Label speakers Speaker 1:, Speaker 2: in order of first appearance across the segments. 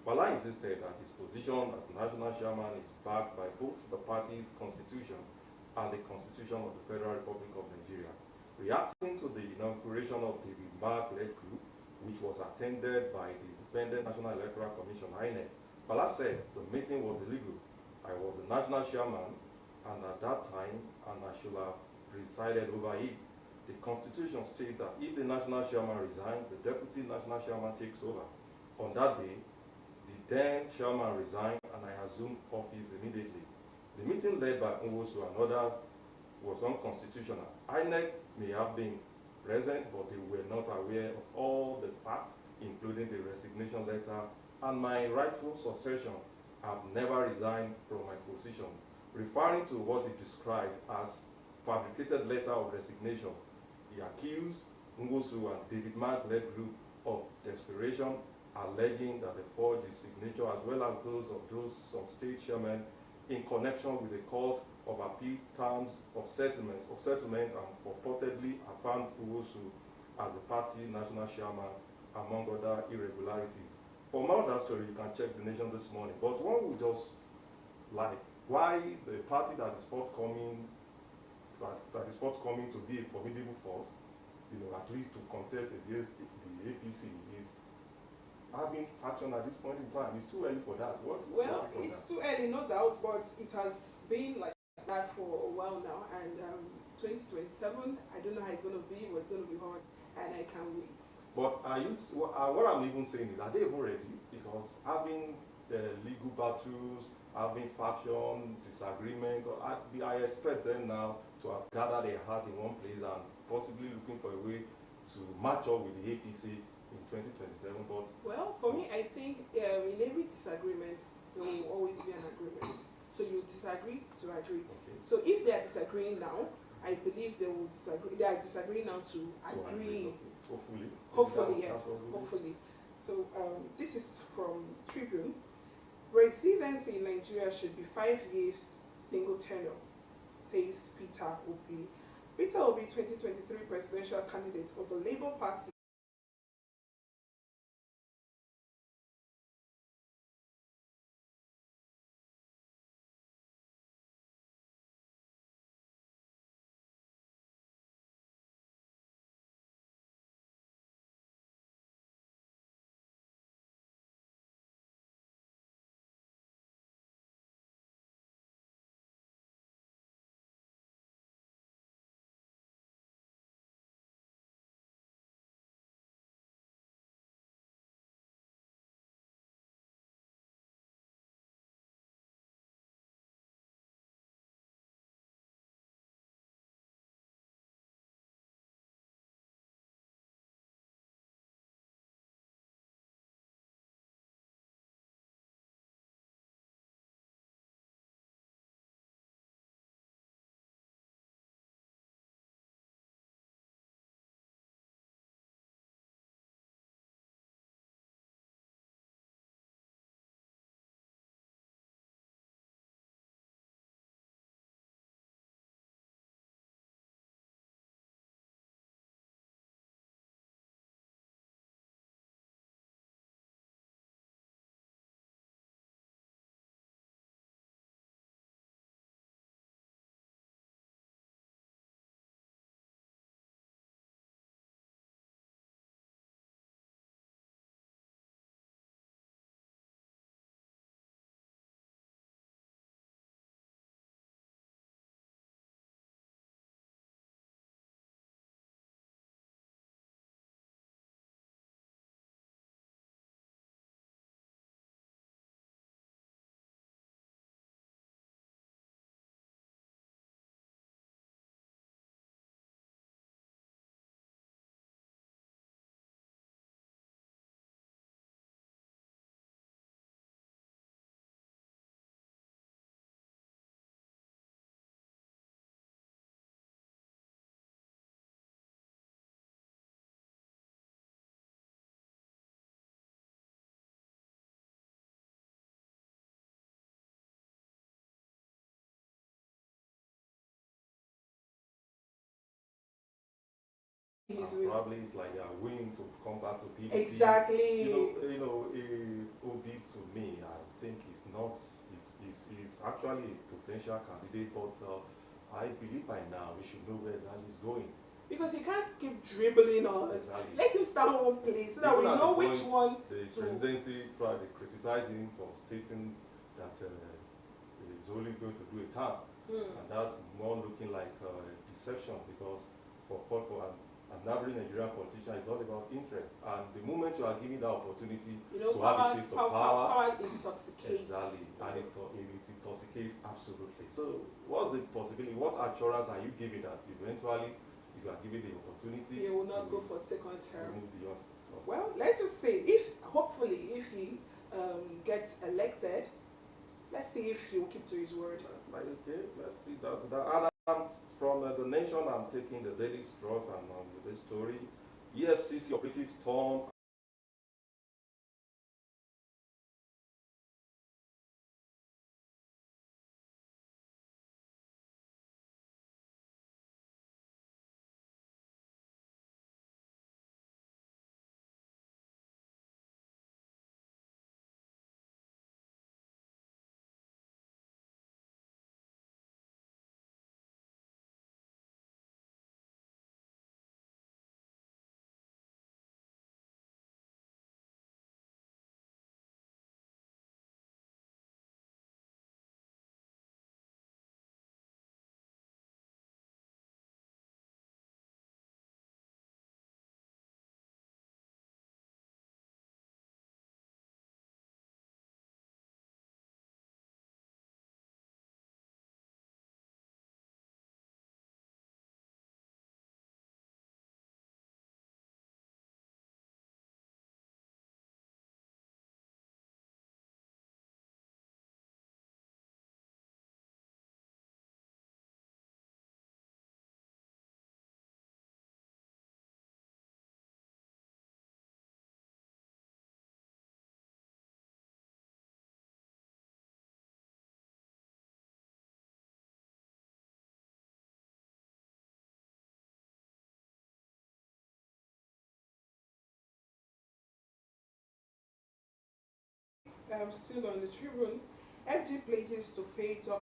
Speaker 1: Bala insisted that his position as national chairman is backed by both the party's constitution and the Constitution of the Federal Republic of Nigeria. Reacting to the inauguration of the Mark-led group, which was attended by the Independent National Electoral Commission, INEC, Bala said the meeting was illegal. I was the national chairman, and at that time, and I should have presided over it. The Constitution states that if the national chairman resigns, the deputy national chairman takes over. On that day, the then chairman resigned, and I assumed office immediately. The meeting led by Nwosu and others was unconstitutional. INEC may have been present, but they were not aware of all the facts, including the resignation letter and my rightful succession. I've never resigned from my position. Referring to what he described as fabricated letter of resignation, he accused Nwosu and David Mark-led group of desperation, alleging that they forged his signature as well as those of some state chairmen in connection with the Court of Appeal terms of settlement and purportedly affirmed Nwosu as the party national chairman, among other irregularities. For more on that story, you can check The Nation this morning. But one would just like why the party that is forthcoming to be a formidable force, at least to contest against the APC, is having faction at this point in time. It's too early for that.
Speaker 2: Well, it's too early, no doubt, but it has been like that for a while now. And 2027, I don't know how it's going to be, but it's going to be hard, and I can't wait. But
Speaker 1: what I'm even saying is, are they even ready? Because having the legal battles, having faction, disagreement, I expect them now to have gathered their heart in one place and possibly looking for a way to match up with the APC in 2027. But
Speaker 2: well, for me, I think in every disagreement, there will always be an agreement. So you disagree to agree. Okay. So if they are disagreeing now, I believe they will disagree. They are disagreeing now to agree.
Speaker 1: Okay.
Speaker 2: Hopefully, yes. Hopefully. So this is from Tribune. Residency in Nigeria should be 5 years single tenure, says Peter Obi. Peter Obi, 2023 presidential candidate of the Labour Party.
Speaker 1: Probably it's like they are willing to come back to PDP.
Speaker 2: Exactly.
Speaker 1: OB to actually a potential candidate, but I believe by now we should know where exactly he's going.
Speaker 2: Because he can't keep dribbling us.
Speaker 1: Exactly.
Speaker 2: Let him start one place so that we know which one.
Speaker 1: The presidency tried to criticize him for stating that he's only going to do a term. And that's more looking like deception, because for an average Nigerian politician, it's all about interest. And the moment you are given that opportunity to have a taste of power
Speaker 2: intoxicates.
Speaker 1: Exactly, and it intoxicates absolutely. So what's the possibility? What assurance are you giving that eventually, if you are given the opportunity,
Speaker 2: he will not go for second term? Well,
Speaker 1: Well,
Speaker 2: let's just say, hopefully if he gets elected, let's see if he will keep to his word.
Speaker 1: that's like, okay, let's see that. And from the Nation, I'm taking the Daily Straws and with this story. EFCC operatives storm
Speaker 2: Still on the Tribune, FG pledges to pay top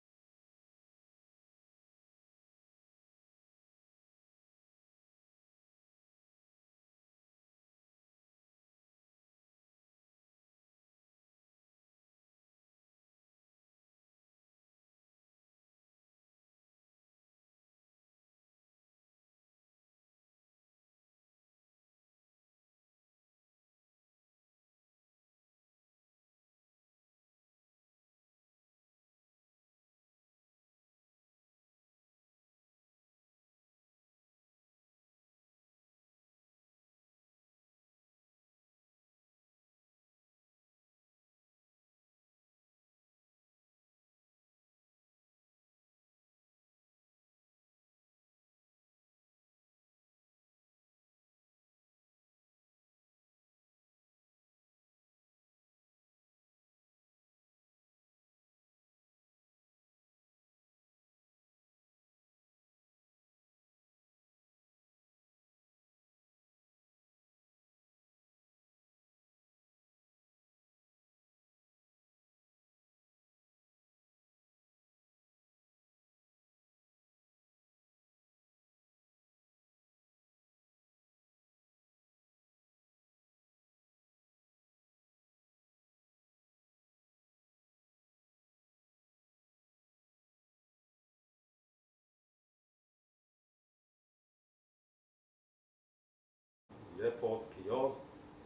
Speaker 1: the airport chaos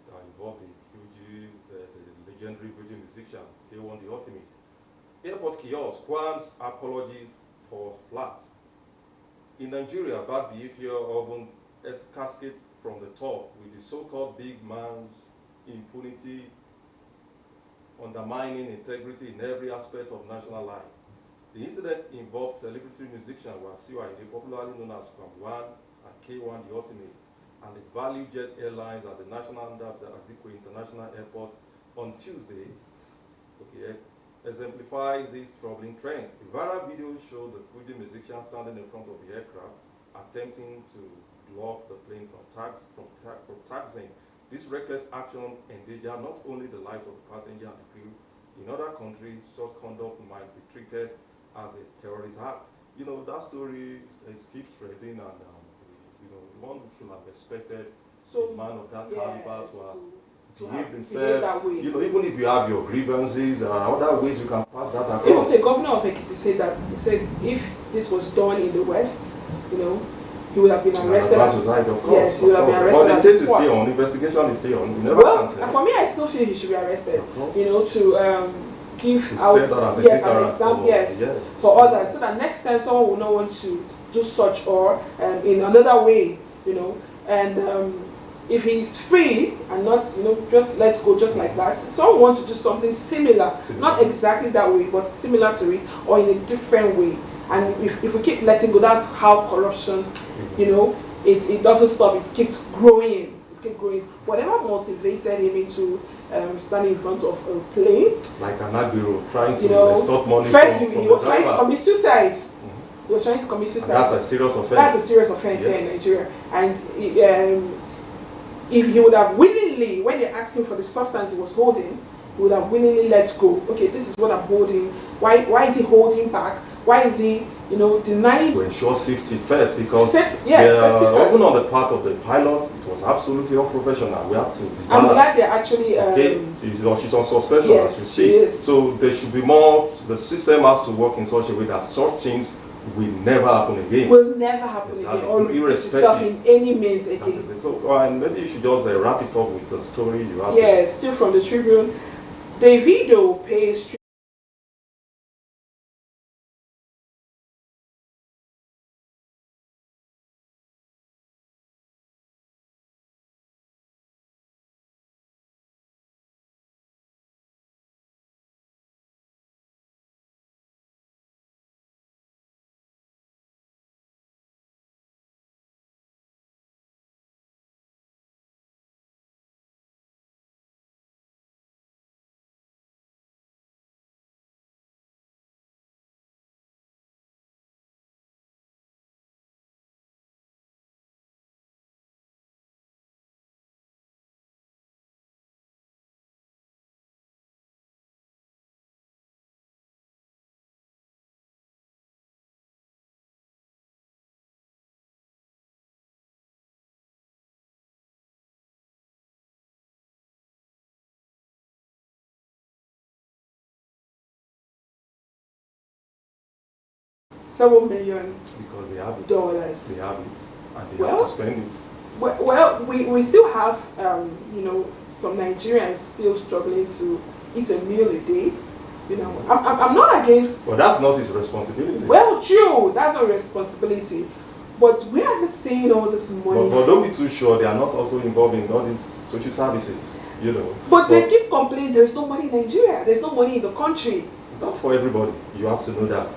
Speaker 1: that involved the legendary Fuji musician, K1 the Ultimate. Airport chaos, Kwan's apology for flat. In Nigeria, bad behavior often cascades from the top, with the so-called big man's impunity undermining integrity in every aspect of national life. The incident involved celebrity musician Wasiu Ayinde, popularly known as Kwam1 and K1 the Ultimate, and the Value Jet Airlines at the National Azikwe International Airport on Tuesday. Okay, exemplifies this troubling trend. A viral video showed the Fuji musician standing in front of the aircraft, attempting to block the plane from taxiing. This reckless action endangered not only the lives of the passenger and the crew, In other countries, such conduct might be treated as a terrorist act. That story keeps spreading, and one should have expected a man of that caliber to behave himself.
Speaker 2: That way.
Speaker 1: Even if you have your grievances, there are other ways you can pass that across.
Speaker 2: Even the governor of Ekiti said that. He said if this was done in the West, he would have been arrested.
Speaker 1: Of course.
Speaker 2: Yes, he would have been arrested.
Speaker 1: But the case is still on. Investigation is still on.
Speaker 2: For me, I still feel he should be arrested. To give out
Speaker 1: an
Speaker 2: example, for others, so that next time someone will not want to do such or in another way, and if he's free and not just let go just like that, someone wants to do something similar, not exactly that way, but similar to it or in a different way. And if we keep letting go, that's how corruption, it doesn't stop. It keeps growing. Whatever motivated him into standing in front of a plane,
Speaker 1: like an Aguero trying to extort money.
Speaker 2: First,
Speaker 1: from
Speaker 2: he was trying to commit suicide. He was trying to commit suicide.
Speaker 1: And that's a serious offense.
Speaker 2: That's a serious offense here in Nigeria. And if he would have willingly, when they asked him for the substance he was holding, he would have willingly let go. Okay, this is what I'm holding. Why is he holding back? Why is he, denying?
Speaker 1: To ensure safety first, because
Speaker 2: safety first.
Speaker 1: Even on the part of the pilot, it was absolutely unprofessional. We have to balance.
Speaker 2: I'm glad they're actually.
Speaker 1: She's on suspension as we speak.
Speaker 2: She is.
Speaker 1: So there should be more. The system has to work in such a way that such things will never happen again.
Speaker 2: Will never happen again. Or irrespective in any means again.
Speaker 1: So, and maybe you should just wrap it up with the story you have.
Speaker 2: Yes, still from the Tribune. Davido pays. $7 million.
Speaker 1: Because they have it.
Speaker 2: They
Speaker 1: have it, and they have to spend it.
Speaker 2: Well, we still have, some Nigerians still struggling to eat a meal a day. I'm not against.
Speaker 1: But that's not his responsibility.
Speaker 2: Well, true, that's not responsibility. But where are they saying all this money?
Speaker 1: But don't be too sure. They are not also involved in all these social services.
Speaker 2: But they keep complaining there's no money in Nigeria. There's no money in the country.
Speaker 1: Not for everybody. You have to know that.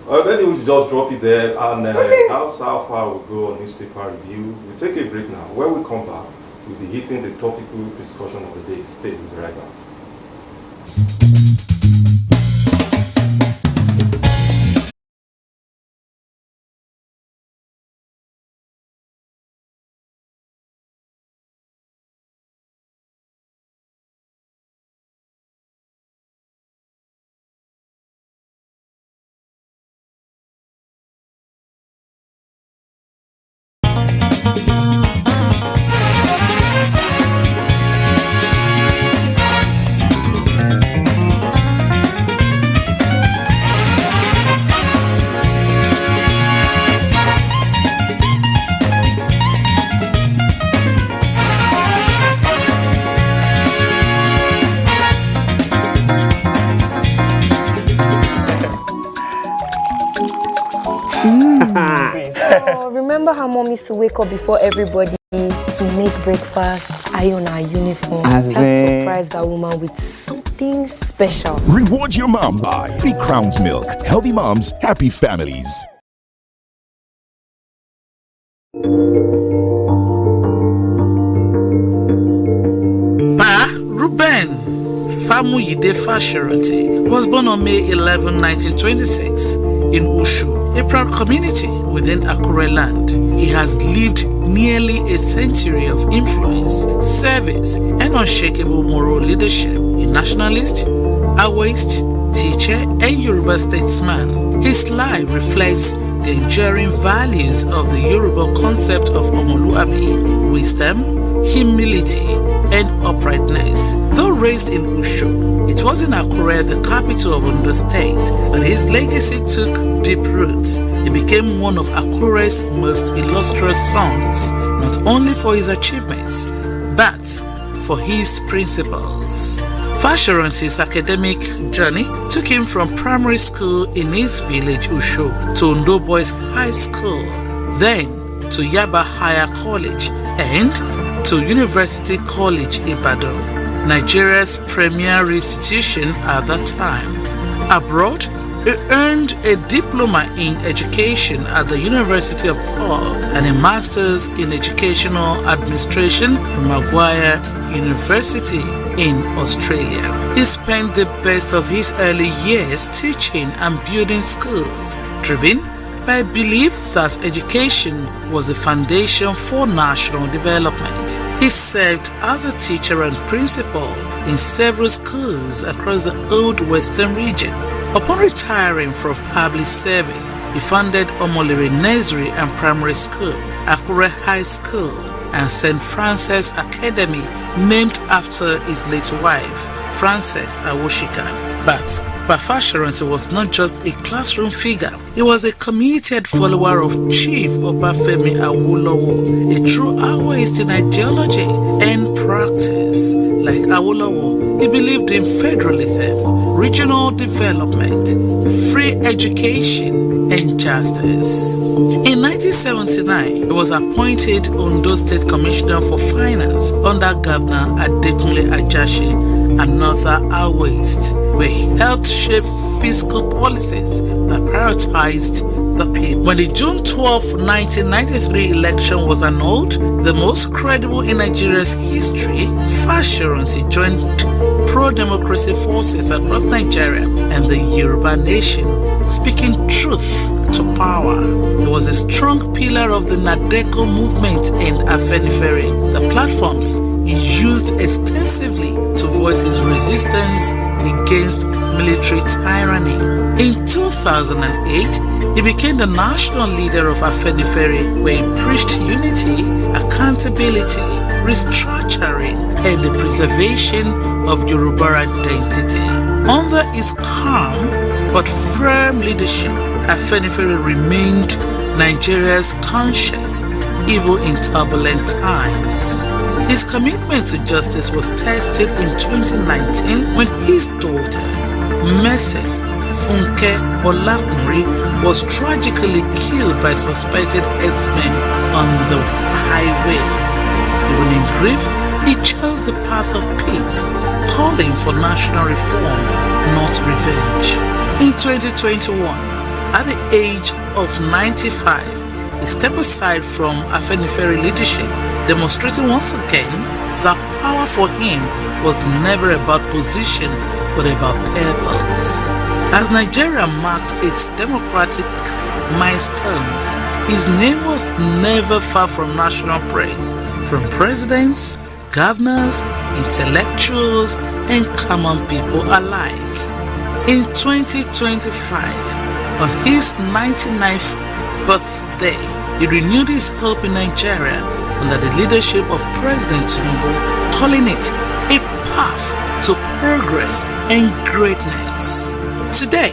Speaker 1: Maybe we should just drop it there, and that's how far we'll go on newspaper review. We'll take a break now. When we come back, we'll be hitting the topical discussion of the day. Stay with me right now.
Speaker 3: Oh, remember how mom used to wake up before everybody to make breakfast, iron our uniform? Let's surprise that woman with something special.
Speaker 4: Reward your mom by 3 Crowns Milk. Healthy moms, happy families.
Speaker 5: Pa Ruben Famuyide Fashiranti was born on May 11, 1926 in Ushu, a proud community within Akure land. He has lived nearly a century of influence, service, and unshakable moral leadership. A nationalist, Awoist, teacher, and Yoruba statesman. His life reflects the enduring values of the Yoruba concept of Omoluabi, wisdom, humility, and uprightness. Though raised in Ushu, it was in Akure, the capital of Ondo State, that his legacy took deep roots. He became one of Akure's most illustrious sons, not only for his achievements, but for his principles. Fashoranti's academic journey took him from primary school in his village Ushu to Ondo Boys High School, then to Yaba Higher College, and to University College Ibadan, Nigeria's premier institution at that time. Abroad, he earned a diploma in education at the University of Hull and a master's in educational administration from Maguire University in Australia. He spent the best of his early years teaching and building schools, driven by a belief that education was the foundation for national development. He served as a teacher and principal in several schools across the Old Western region. Upon retiring from public service, he founded Omolere Nursery and Primary School, Akure High School, and St. Francis Academy, named after his late wife, Frances Awoshika. But Fashoranti was not just a classroom figure. He was a committed follower of Chief Obafemi Awolowo, a true Awoist in ideology and practice. Like Awolowo, he believed in federalism, regional development, free education, and justice. In 1979, he was appointed Ondo State Commissioner for Finance under Governor Adekunle Ajasin, another Awoist, where he helped shape fiscal policies that prioritized the people. When the June 12, 1993 election was annulled, the most credible in Nigeria's history, Fashoranti joined pro-democracy forces across Nigeria and the Yoruba nation, speaking truth to power. He was a strong pillar of the Nadeko movement in Afenifere, the platforms he used extensively to voice his resistance against military tyranny. In 2008, he became the national leader of Afenifere, where he preached unity, accountability, restructuring, and the preservation of Yoruba identity. Under his calm but firm leadership, Afenifere remained Nigeria's conscience even in turbulent times. His commitment to justice was tested in 2019 when his daughter, Mrs. Funke Olakunri, was tragically killed by suspected herdsmen on the highway. Even in grief, he chose the path of peace, calling for national reform, not revenge. In 2021, at the age of 95, he stepped aside from Afenifere leadership, demonstrating once again that power for him was never about position but about purpose. As Nigeria marked its democratic milestones, his name was never far from national praise from presidents, governors, intellectuals, and common people alike. In 2025, on his 99th birthday, he renewed his hope in Nigeria under the leadership of President Tinubu, calling it a path to progress and greatness. Today,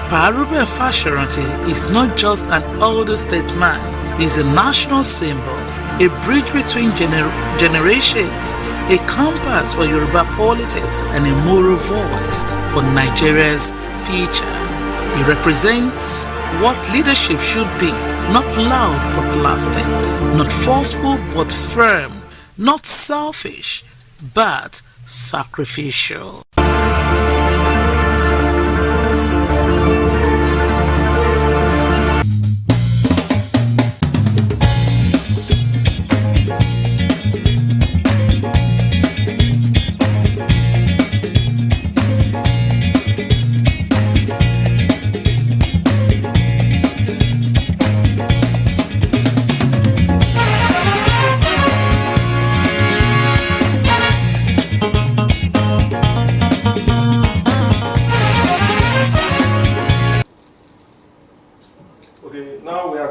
Speaker 5: Pa Ruben Fashoranti is not just an older statesman, he is a national symbol, a bridge between generations, a compass for Yoruba politics, and a moral voice for Nigeria's future. He represents what leadership should be, not loud but lasting, not forceful but firm, not selfish but sacrificial.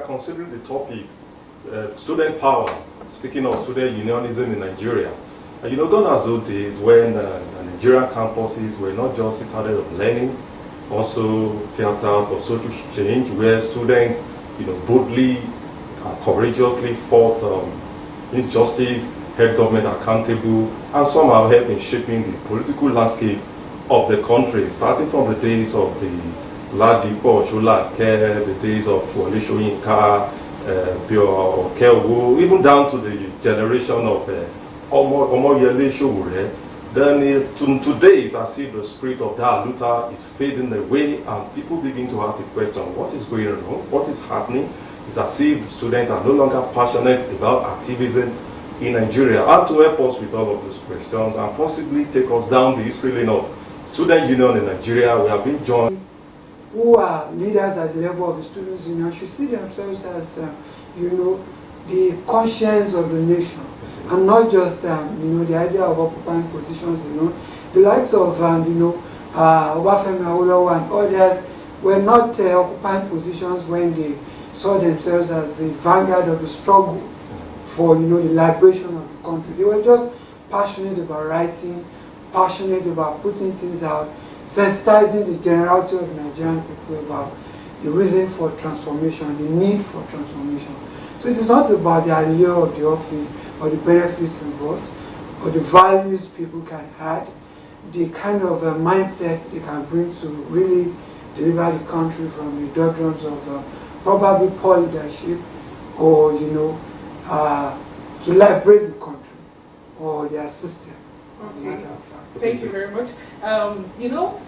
Speaker 1: considering the topic, student power, speaking of student unionism in Nigeria. You know, gone as those days when the Nigerian campuses were not just citadel of learning, also theater for social change, where students, you know, boldly and courageously fought injustice, held government accountable, and somehow helped in shaping the political landscape of the country, starting from the days of the Ladipo, Sholake, the days of Wole Soyinka, Bio Okeowo, even down to the generation of Omoyele Sowore. Then today it's as if the spirit of that Luther is fading away, and people begin to ask the question, what is going on? What is happening? It's as if the students are no longer passionate about activism in Nigeria. And to help us with all of those questions and possibly take us down the history lane of student union in Nigeria, we have been joined.
Speaker 6: Who are leaders at the level of the students union should see themselves as, you know, the conscience of the nation, and not just, you know, the idea of occupying positions. You know, the likes of, you know, Obafemi Awolowo and others were not occupying positions when they saw themselves as the vanguard of the struggle for, you know, the liberation of the country. They were just passionate about writing, passionate about putting things out, sensitizing the generality of Nigerian people about the reason for transformation, the need for transformation. So it is not about the allure of the office or the benefits involved, or the values people can add, the kind of mindset they can bring to really deliver the country from the doldrums of probably poor leadership, or, you know, to liberate the country or their system.
Speaker 2: Okay. Thank you very much. You know,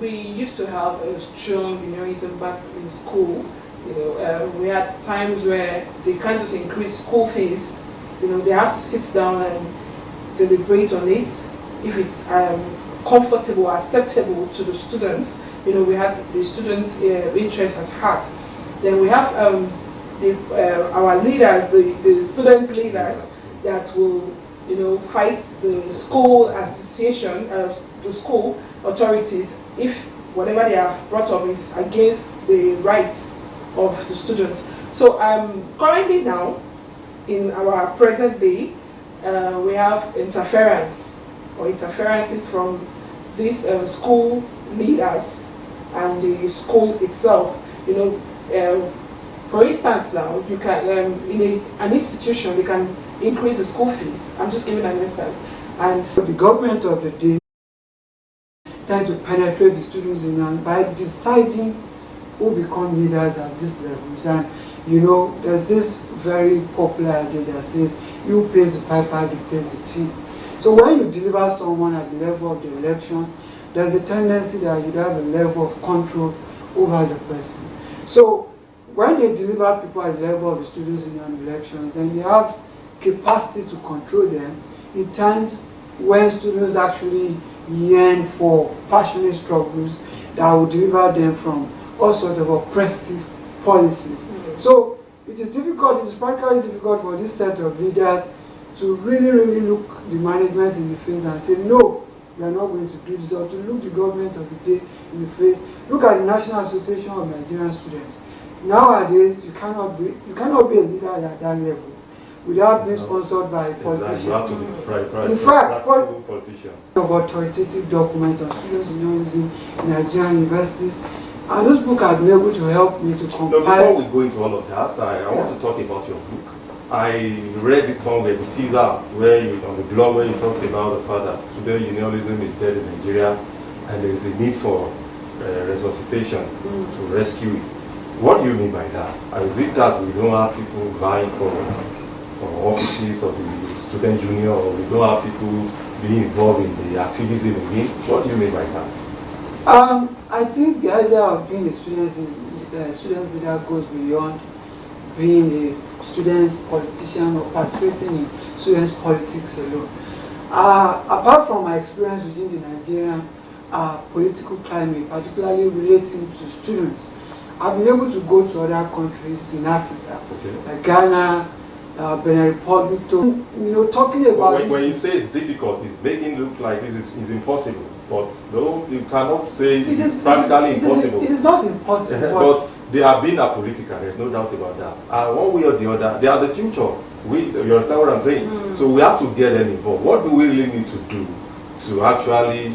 Speaker 2: we used to have a strong unionism back in school. You know, we had times where they can't just increase school fees. You know, they have to sit down and deliberate on it. If it's comfortable, acceptable to the students, you know, we have the students' interest at heart. Then we have our leaders, the student leaders, that will, you know, fight the school association, the school authorities, if whatever they have brought up is against the rights of the students. So currently now, in our present day, we have interferences from these school leaders and the school itself. You know, for instance, now you can in an institution they can increase the school fees. I'm just giving an instance. And
Speaker 6: so the government of the day trying to penetrate the students' union by deciding who become leaders at these levels. And you know, there's this very popular idea that says, you place the piper dictates the tune. So when you deliver someone at the level of the election, there's a tendency that you have a level of control over the person. So when they deliver people at the level of the students' union elections, then they have capacity to control them in times when students actually yearn for passionate struggles that will deliver them from all sorts of oppressive policies. So it is difficult, it is practically difficult for this set of leaders to really look the management in the face and say, no, we are not going to do this, or to look the government of the day in the face. Look at the National Association of Nigerian Students. Nowadays, you cannot be a leader at that level without being sponsored by a politician.
Speaker 1: You have to be
Speaker 6: in fact,
Speaker 1: politician.
Speaker 6: Of authoritative document on students unionism in Nigerian universities, and those books have been able to help me to compile.
Speaker 1: Before we go into all of that, I want to talk about your book. I read it somewhere, the teaser, where you, on the blog, where you talked about the fact that student unionism is dead in Nigeria, and there is a need for resuscitation to rescue it. What do you mean by that? Is it that we don't have people vying for offices of the student union, or we don't have people being involved in the activism again? What do you mean by that?
Speaker 6: I think the idea of being a student's leader goes beyond being a student's politician or participating in students' politics alone. Apart from my experience within the Nigerian political climate, particularly relating to students, I've been able to go to other countries in Africa, like Ghana, Benin Republic, you know, talking about
Speaker 1: when you say it's difficult, it's making it look like this is impossible. But no, you cannot say it's practically impossible.
Speaker 6: It is not impossible.
Speaker 1: they are being apolitical, there's no doubt about that. And one way or the other, they are the future. You understand what I'm saying? So we have to get them involved. What do we really need to do to actually,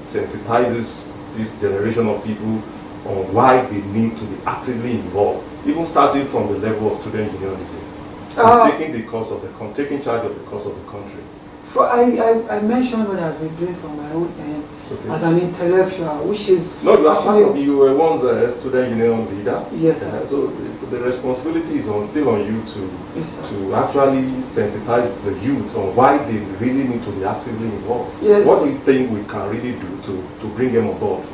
Speaker 1: sensitize this generation of people on why they need to be actively involved, even starting from the level of student unionism, taking charge of the cause of the country?
Speaker 6: I mentioned what I've been doing from my own end as an intellectual, which is...
Speaker 1: No, you were once a student union leader.
Speaker 6: Yes, sir.
Speaker 1: So the responsibility is still on you to actually sensitize the youth on why they really need to be actively involved.
Speaker 6: Yes.
Speaker 1: What do you think we can really do to bring them on board?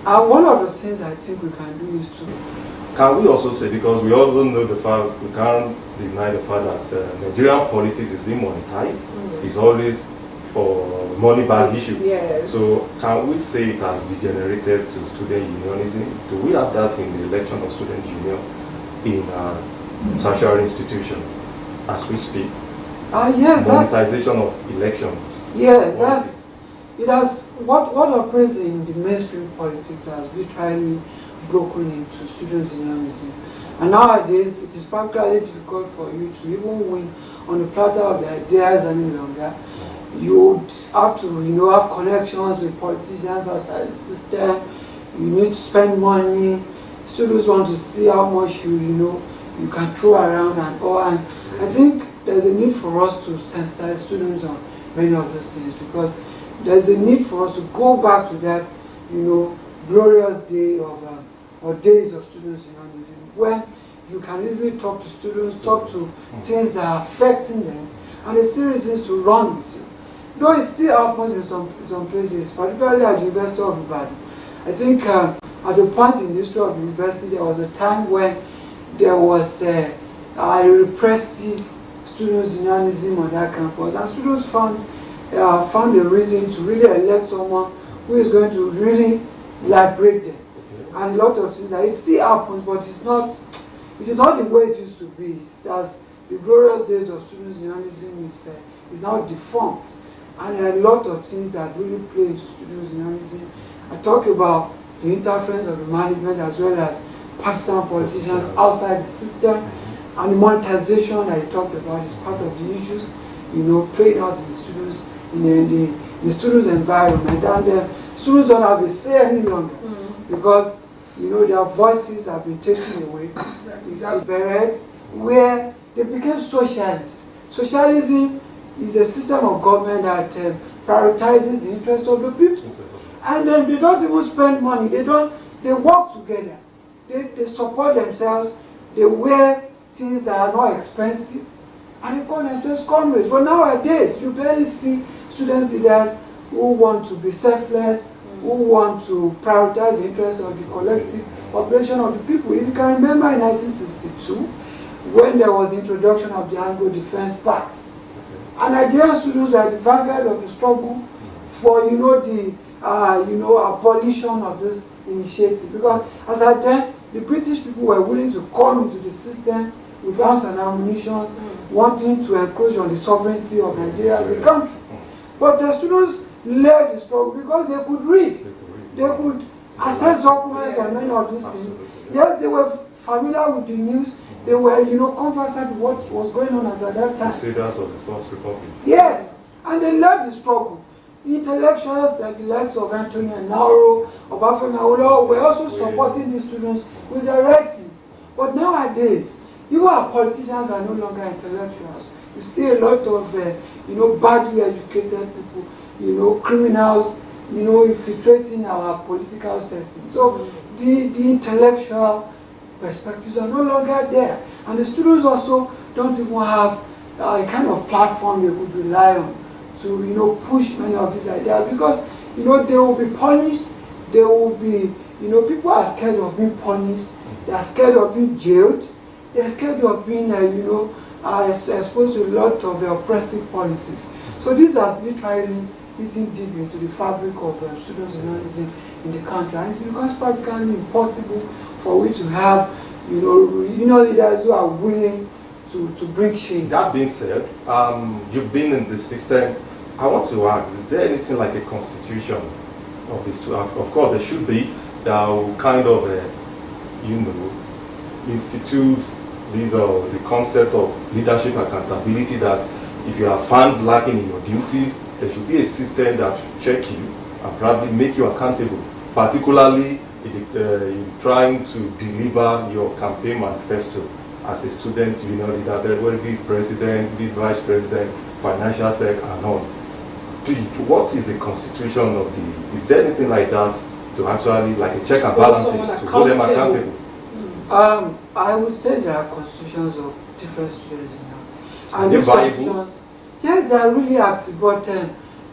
Speaker 6: One of the things I think we can do is to...
Speaker 1: Can we also say, because we also know the fact, we can't deny the fact that Nigerian politics is being monetized, it's always for money bag issue.
Speaker 2: Yes.
Speaker 1: So can we say it has degenerated to student unionism? Do we have that in the election of student union in tertiary institution as we speak?
Speaker 6: Yes,
Speaker 1: monetization of elections.
Speaker 6: Yes, it has what operates in the mainstream politics has literally broken into students' unionism. And nowadays, it is particularly difficult for you to even win on the platter of the ideas any longer. You would have to, have connections with politicians outside the system. You need to spend money. Students want to see how much you can throw around and all. And I think there's a need for us to sensitize students on many of those things, because there's a need for us to go back to that, glorious day of or days of students' unionism, when you can easily talk to students, talk to things that are affecting them, and they see reasons to run with you. Though it still happens in some places, particularly at the University of Ibadan. I think at a point in the history of the university, there was a time when there was a repressive students' unionism on that campus, and students found a reason to really elect someone who is going to really liberate them. And a lot of things, it still happens, but it is not the way it used to be. It's as the glorious days of students' unionism is now defunct. And there are a lot of things that really play into students' unionism. I talk about the interference of the management as well as partisan politicians outside the system, and the monetization that I talked about is part of the issues, played out in the students, in the students' environment. And students don't have a say any longer, because their voices have been taken away. Periods where they became socialist. Socialism is a system of government that prioritizes the interests of the people. And then they don't even spend money. They work together. They support themselves. They wear things that are not expensive. And they call themselves comrades. But nowadays, you barely see student leaders who want to be selfless, who want to prioritize the interests of the collective population of the people. If you can remember in 1962, when there was the introduction of the Anglo-Defense Pact, and Nigerian students were at the vanguard of the struggle for, the abolition of this initiative. Because as at then, the British people were willing to come into the system with arms and ammunition, wanting to encroach on the sovereignty of Nigeria as a country. But the students led the struggle because they could read. They could access documents on many of these things. Yes, they were familiar with the news. They were, conversant with what was going on at that time.
Speaker 1: Crusaders of the First Republic.
Speaker 6: Yes, and they led the struggle. Intellectuals like the likes of Anthony and Nauro, Obafemi Awolowo were also supporting the students with their writings. But nowadays, even our politicians are no longer intellectuals. You see a lot of, badly educated people, criminals, infiltrating our political setting. So the intellectual perspectives are no longer there. And the students also don't even have a kind of platform they could rely on to, push many of these ideas, because, they will be punished. They will be, people are scared of being punished. They are scared of being jailed. They are scared of being, exposed to a lot of oppressive policies. So this has literally eating deep into the fabric of students' unionism in the country. And it becomes practically impossible for we to have, leaders who are willing to bring change.
Speaker 1: That being said, you've been in the system. I want to ask, is there anything like a constitution of this? Of course, there should be. That will kind of, institute the concept of leadership accountability, that if you are found lacking in your duties, there should be a system that should check you and probably make you accountable, particularly in trying to deliver your campaign manifesto as a student union leader, there will be president, be vice president, financial sec, and on. What is the constitution of is there anything like that to actually, like a check and balances, to hold them accountable?
Speaker 6: I would say there are constitutions of different students now.
Speaker 1: And these constitutions,
Speaker 6: yes, they are really active, but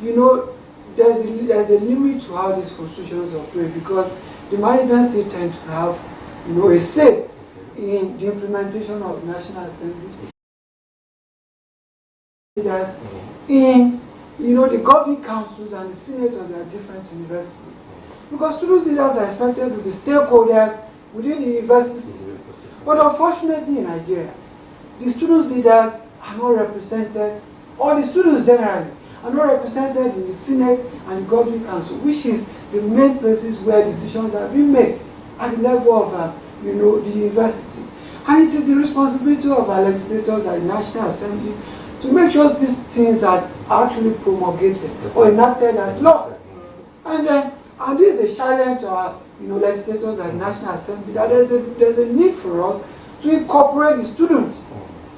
Speaker 6: you know, there's a limit to how these constitutions operate, because the management still tend to have, you know, a say in the implementation of National Assembly. In, you know, the governing councils and the senate of their different universities. Because student leaders are expected to be stakeholders within the university system. But unfortunately in Nigeria, the student leaders are not represented, or the students generally are not represented in the senate and the governing council, which is the main places where decisions are being made at the level of you know, the university. And it is the responsibility of our legislators at the National Assembly to make sure these things are actually promulgated or enacted as laws. And this is a challenge to our, you know, legislators at the National Assembly, that there's a need for us to incorporate the students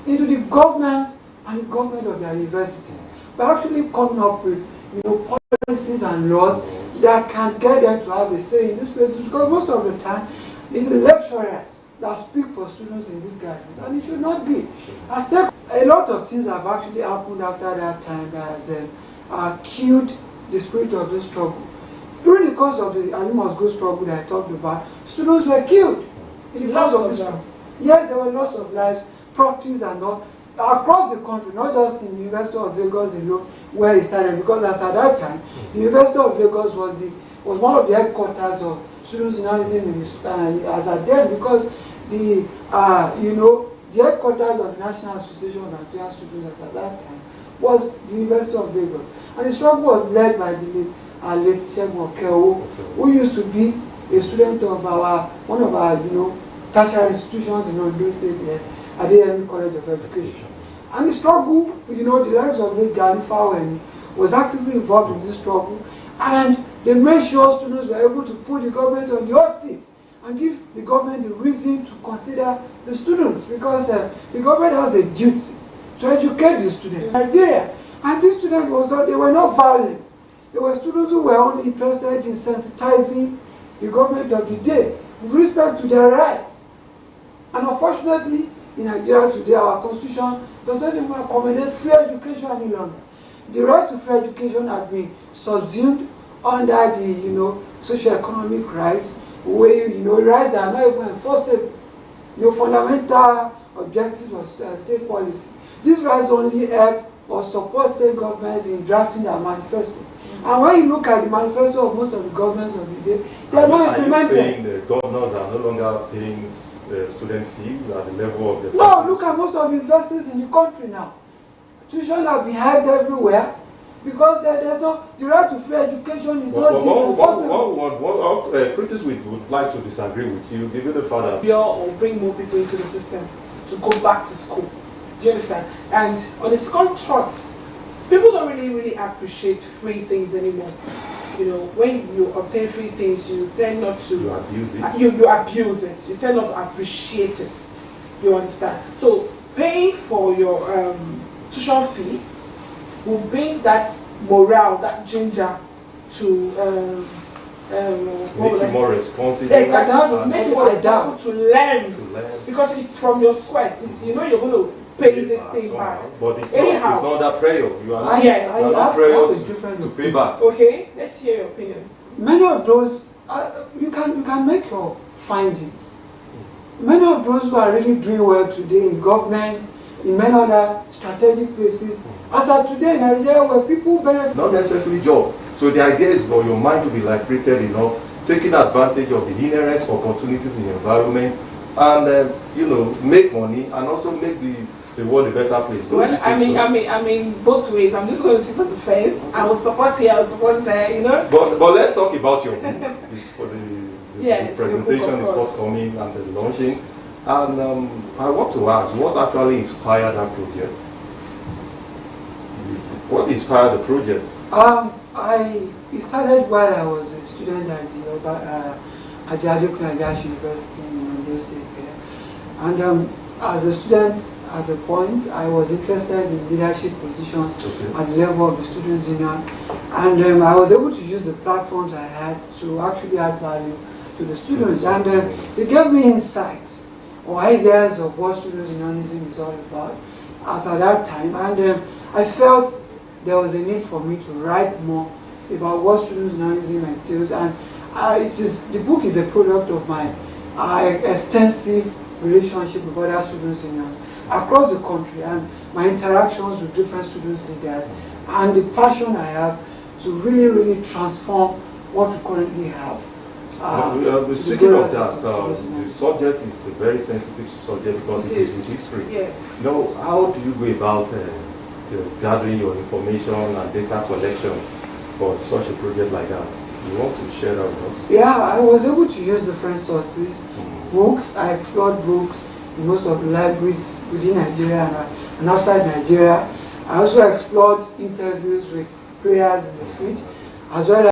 Speaker 6: into the governance and the government of their universities by actually coming up with, you know, policies and laws that can get them to have a say in these places, because most of the time it's the lecturers that speak for students in these gatherings, and it should not be. A lot of things have actually happened after that time that has killed the spirit of this struggle. During the course of the You Must Go struggle that I talked about, students were killed in the course of this struggle. Yes, there were lots of lives, properties and all, across the country, not just in the University of Lagos alone, where it started, because as at that time, the University of Lagos was one of the headquarters of students unionism as at then, because the you know, the headquarters of the National Association of Nigerian Students at that time was the University of Lagos, and the struggle was led by the late Segun Okeowo, who used to be a student of one of our, you know, tertiary institutions in Ondo State here at the Army College of Education. And the struggle, you know, the likes of Late Gani Faweni was actively involved in this struggle, and they made sure students were able to put the government on the hot seat and give the government the reason to consider the students, because the government has a duty to educate the students in Nigeria. And these students they were not violent. They were students who were only interested in sensitizing the government of the day with respect to their rights. And unfortunately, in Nigeria today, our constitution does not even accommodate free education any longer. The right to free education has been subsumed under the, you know, socio-economic rights, where, you know, rights that are not even enforceable. You know, fundamental objectives of state policy. These rights only help or support state governments in drafting their manifesto. And when you look at the manifesto of most of the governments of the day, they are not implemented.
Speaker 1: Are you saying the governors are no longer paying student fees at the level of the...
Speaker 6: No, look at most of the universities in the country now. Tuition have been held everywhere, because there's no, the right to free education is not enforceable.
Speaker 1: Critics would like to disagree with you, give you the father.
Speaker 2: Or bring more people into the system to go back to school. Do you understand? And on the second thought, people don't really appreciate free things anymore. You know, when you obtain free things, you tend not to...
Speaker 1: You abuse it.
Speaker 2: You abuse it. You tend not to appreciate it. You understand? So, paying for your tuition fee will bring that morale, that ginger to...
Speaker 1: make you more responsible.
Speaker 2: Exactly. To make you more responsible to learn. Because it's from your sweat. You know you're going to pay this thing back.
Speaker 1: But it's not that prayer. You are not,
Speaker 2: yes.
Speaker 1: you are not prayer to pay back.
Speaker 2: Okay, let's hear your opinion.
Speaker 6: Many of those, you can make your findings. Many of those who are really doing well today in government, in many other strategic places, as of today in Nigeria, where people benefit.
Speaker 1: Not necessarily job. So the idea is for your mind to be liberated enough, taking advantage of the inherent opportunities in your environment, and you know, make money and also make the world a better place.
Speaker 2: Well, I mean, both ways. I'm just going to sit on the fence. I will support here, I will support there. You know.
Speaker 1: But let's talk about your book. It's for the
Speaker 2: yes,
Speaker 1: presentation is forthcoming and the launching. And I want to ask, what actually inspired that project? What inspired the project?
Speaker 6: It started while I was a student at the Adekunle University in Ondo State there. And as a student at the point, I was interested in leadership positions at the level of the Students' Union. And I was able to use the platforms I had to actually add value to the students. And it gave me insights or ideas of what Students' Unionism is all about as at that time. And I felt there was a need for me to write more about what Students' Unionism entails. And the book is a product of my extensive relationship with other students' unions across the country and my interactions with different students' leaders and the passion I have to really transform what we currently have.
Speaker 1: Speaking of that, the subject is a very sensitive subject because it is in history.
Speaker 2: Yes.
Speaker 1: Now, how do you go about gathering your information and data collection for such a project like that? You want to share that with us?
Speaker 6: Yeah, I was able to use different sources. Books, I explored books in most of the libraries within Nigeria and outside Nigeria. I also explored interviews with players in the field, as well